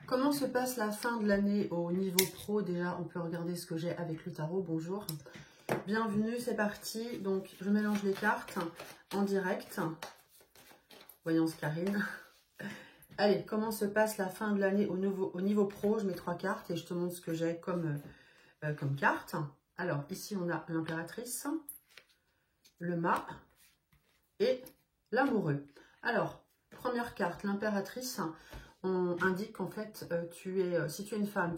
Comment se passe la fin de l'année au niveau pro? Déjà, on peut regarder ce que j'ai avec le tarot. Bonjour. Bienvenue, c'est parti. Donc, je mélange les cartes en direct. Voyance Karine. Allez, comment se passe la fin de l'année au niveau pro? Je mets 3 cartes et je te montre ce que j'ai comme carte. Alors, ici, on a l'impératrice, le mât et l'amoureux. Alors, première carte, l'impératrice, on indique qu'en fait, si tu es une femme,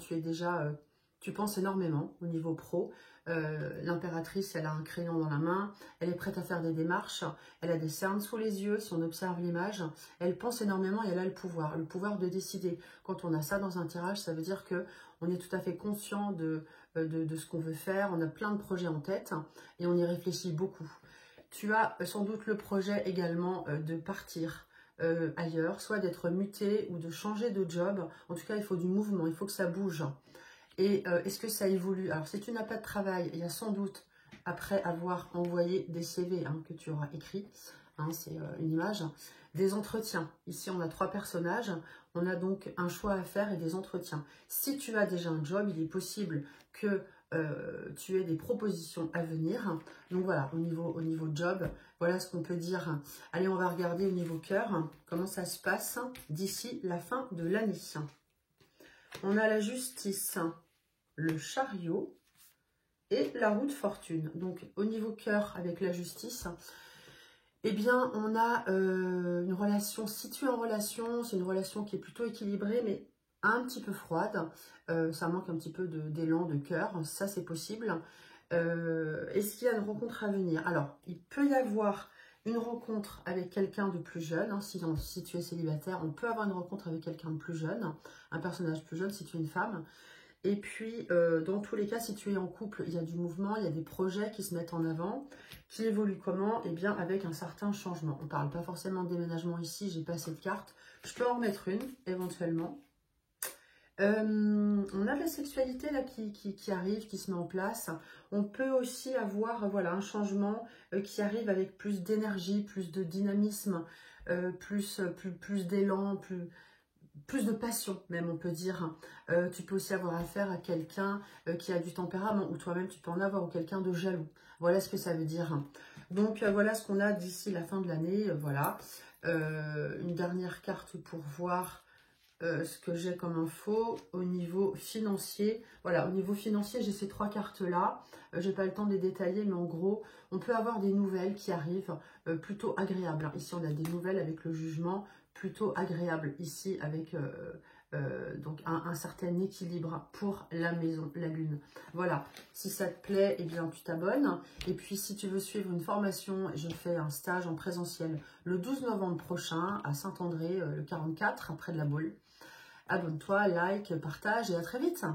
tu penses énormément au niveau pro. L'impératrice, elle a un crayon dans la main, elle est prête à faire des démarches, elle a des cernes sous les yeux, si on observe l'image, elle pense énormément et elle a le pouvoir de décider. Quand on a ça dans un tirage, ça veut dire que on est tout à fait conscient de ce qu'on veut faire, on a plein de projets en tête et on y réfléchit beaucoup. Tu as sans doute le projet également de partir ailleurs, soit d'être muté ou de changer de job. En tout cas, il faut du mouvement, il faut que ça bouge. Et est-ce que ça évolue? Alors, si tu n'as pas de travail, il y a sans doute, après avoir envoyé des CV que tu auras écrits, c'est une image, des entretiens. Ici, on a 3 personnages. On a donc un choix à faire et des entretiens. Si tu as déjà un job, il est possible que tu aies des propositions à venir. Donc voilà, au niveau job, voilà ce qu'on peut dire. Allez, on va regarder au niveau cœur, comment ça se passe d'ici la fin de l'année. On a la justice, le chariot et la roue de fortune. Donc au niveau cœur avec la justice, eh bien on a une relation, si tu es en relation, c'est une relation qui est plutôt équilibrée mais un petit peu froide. Ça manque un petit peu d'élan, de cœur, ça c'est possible. Est-ce qu'il y a une rencontre à venir? Alors il peut y avoir une rencontre avec quelqu'un de plus jeune, si tu es célibataire, on peut avoir une rencontre avec quelqu'un de plus jeune, un personnage plus jeune si tu es une femme. Et puis, dans tous les cas, si tu es en couple, il y a du mouvement, il y a des projets qui se mettent en avant, qui évoluent comment? Eh bien, avec un certain changement. On ne parle pas forcément de déménagement ici, j'ai pas assez de cartes. Je peux en remettre une, éventuellement. On a de la sexualité là qui arrive, qui se met en place. On peut aussi avoir voilà, un changement qui arrive avec plus d'énergie, plus de dynamisme, plus d'élan, plus de passion même on peut dire. Tu peux aussi avoir affaire à quelqu'un qui a du tempérament ou toi-même tu peux en avoir ou quelqu'un de jaloux. Voilà ce que ça veut dire. Donc voilà ce qu'on a d'ici la fin de l'année. Voilà. Une dernière carte pour voir ce que j'ai comme info au niveau financier. Voilà, au niveau financier, j'ai ces 3 cartes-là. J'ai pas le temps de les détailler, mais en gros, on peut avoir des nouvelles qui arrivent plutôt agréables. Ici, on a des nouvelles avec le jugement plutôt agréable. Ici, avec donc un certain équilibre pour la maison, la lune. Voilà, si ça te plaît, eh bien, tu t'abonnes. Et puis, si tu veux suivre une formation, je fais un stage en présentiel le 12 novembre prochain à Saint-André, le 44, près de la Baule. Abonne-toi, like, partage et à très vite.